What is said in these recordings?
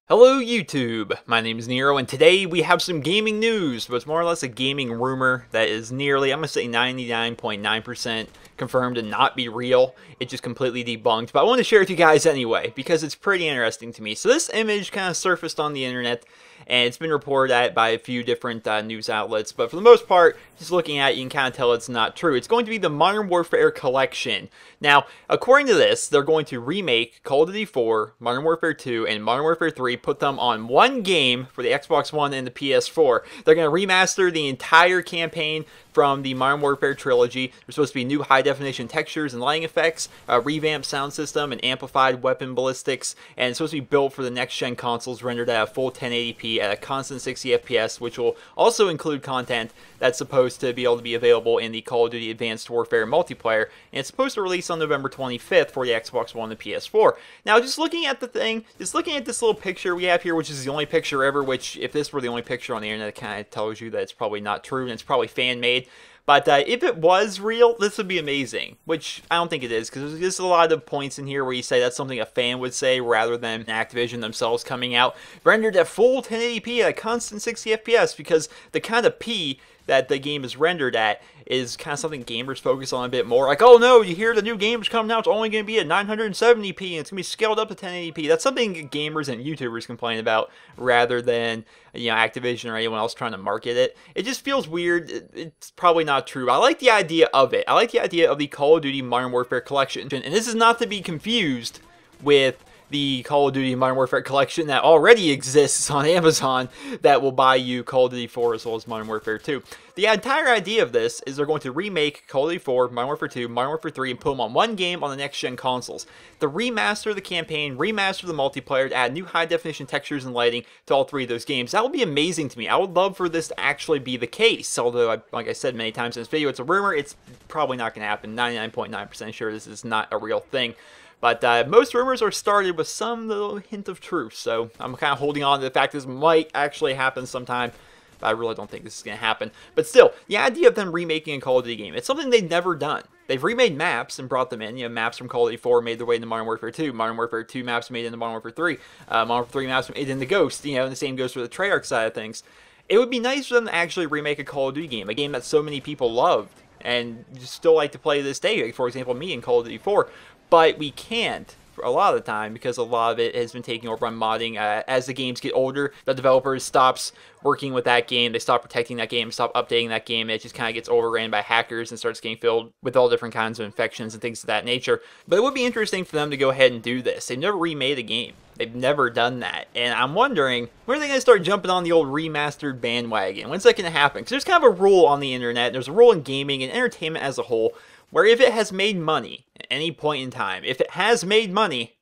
Hello YouTube, my name is Nero, and today we have some gaming news, but it's more or less a gaming rumor that is nearly, I'm going to say 99.9% confirmed to not be real. It just completely debunked, but I want to share it with you guys anyway, because it's pretty interesting to me. So this image kind of surfaced on the internet, and it's been reported at by a few different news outlets, but for the most part, just looking at it, you can kind of tell it's not true. It's going to be the Modern Warfare Collection. Now, according to this, they're going to remake Call of Duty 4, Modern Warfare 2, and Modern Warfare 3, put them on one game for the Xbox One and the PS4. They're going to remaster the entire campaign from the Modern Warfare trilogy. There's supposed to be new high-definition textures and lighting effects, a revamped sound system, and amplified weapon ballistics, and it's supposed to be built for the next-gen consoles, rendered at a full 1080p at a constant 60 FPS, which will also include content that's supposed to be able to be available in the Call of Duty Advanced Warfare multiplayer, and it's supposed to release on November 25th for the Xbox One and the PS4. Now, just looking at the thing, just looking at this little picture we have here, which is the only picture ever, which, if this were the only picture on the internet, it kind of tells you that it's probably not true, and it's probably fan-made. But if it was real, this would be amazing, which I don't think it is, because there's a lot of points in here where you say that's something a fan would say rather than Activision themselves coming out, rendered at full 1080p at a constant 60 FPS, because the kind of P that the game is rendered at is kind of something gamers focus on a bit more. Like, oh no, you hear the new game's coming out, it's only going to be at 970p and it's going to be scaled up to 1080p. That's something gamers and YouTubers complain about rather than, you know, Activision or anyone else trying to market it. It just feels weird. It's probably not true. I like the idea of it. I like the idea of the Call of Duty Modern Warfare Collection. And this is not to be confused with the Call of Duty Modern Warfare Collection that already exists on Amazon that will buy you Call of Duty 4 as well as Modern Warfare 2. The entire idea of this is they're going to remake Call of Duty 4, Modern Warfare 2, Modern Warfare 3, and put them on one game on the next-gen consoles. To remaster the campaign, remaster the multiplayer, to add new high-definition textures and lighting to all three of those games. That would be amazing to me. I would love for this to actually be the case, although, like I said many times in this video, it's a rumor. It's probably not going to happen. 99.9% sure this is not a real thing. But most rumors are started with some little hint of truth, so I'm kind of holding on to the fact this might actually happen sometime, but I really don't think this is going to happen. But still, the idea of them remaking a Call of Duty game, it's something they've never done. They've remade maps and brought them in. You know, maps from Call of Duty 4 made their way into Modern Warfare 2. Modern Warfare 2 maps made into Modern Warfare 3. Modern Warfare 3 maps made into Ghost. You know, and the same goes for the Treyarch side of things. It would be nice for them to actually remake a Call of Duty game, a game that so many people loved and still like to play to this day. Like, for example, me in Call of Duty 4. But we can't a lot of the time because a lot of it has been taken over by modding. As the games get older, the developers stops working with that game, they stop protecting that game, stop updating that game, and it just kind of gets overran by hackers and starts getting filled with all different kinds of infections and things of that nature. But it would be interesting for them to go ahead and do this. They've never remade a game. They've never done that. And I'm wondering, when are they going to start jumping on the old remastered bandwagon? When's that going to happen? Because there's kind of a rule on the internet, there's a rule in gaming and entertainment as a whole, where if it has made money at any point in time, if it has made money,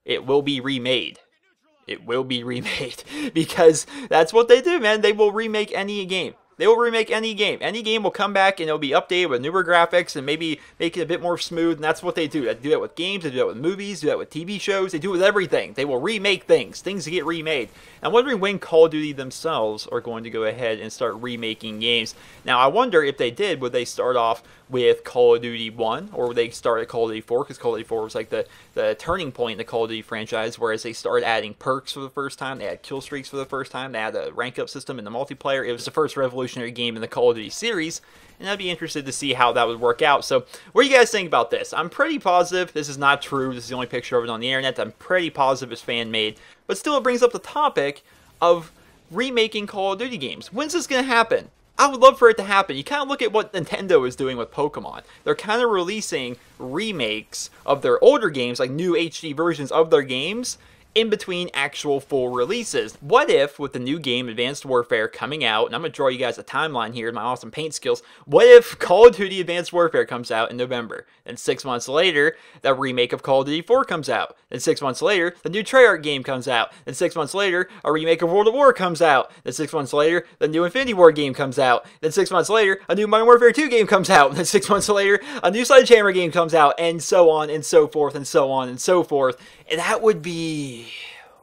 it will be remade. It will be remade. Because that's what they do, man. They will remake any game. They will remake any game. Any game will come back and it'll be updated with newer graphics and maybe make it a bit more smooth, and that's what they do. They do that with games, they do that with movies, they do that with TV shows, they do it with everything. They will remake things get remade. I'm wondering when Call of Duty themselves are going to go ahead and start remaking games. Now, I wonder if they did, would they start off with Call of Duty 1, or would they start at Call of Duty 4, because Call of Duty 4 was like the turning point in the Call of Duty franchise, whereas they started adding perks for the first time, they had kill streaks for the first time, they had a rank up system in the multiplayer. It was the first revolutionary game in the Call of Duty series, and I'd be interested to see how that would work out. So, what do you guys think about this? I'm pretty positive this is not true. This is the only picture of it on the internet. I'm pretty positive it's fan-made, but still it brings up the topic of remaking Call of Duty games. When's this going to happen? I would love for it to happen. You kind of look at what Nintendo is doing with Pokemon. They're kind of releasing remakes of their older games, like new HD versions of their games, in between actual full releases. What if, with the new game Advanced Warfare coming out, and I'm going to draw you guys a timeline here with my awesome paint skills, what if Call of Duty Advanced Warfare comes out in November, and 6 months later, the remake of Call of Duty 4 comes out, and 6 months later, the new Treyarch game comes out, and 6 months later, a remake of World of War comes out, then 6 months later, the new Infinity War game comes out, then 6 months later, a new Modern Warfare 2 game comes out, then 6 months later, a new Sledgehammer game comes out, and so on, and so forth, and so on, and so forth, and that would be...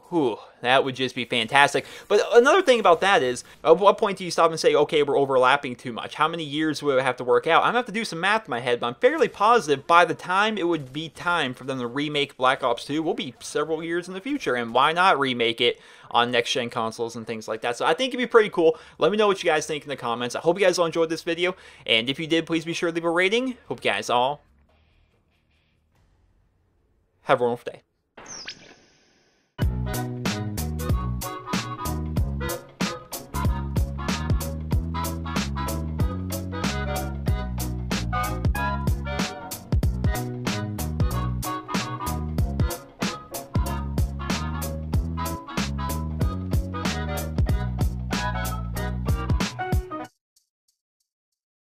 Whew, That would just be fantastic. But another thing about that is, at what point do you stop and say, okay, we're overlapping too much? How many years would it have to work out? I'm going to have to do some math in my head, but I'm fairly positive by the time it would be time for them to remake Black Ops 2, we'll be several years in the future, and why not remake it on next-gen consoles and things like that? So I think it'd be pretty cool. Let me know what you guys think in the comments. I hope you guys all enjoyed this video, and if you did, please be sure to leave a rating. Hope you guys all have a wonderful day.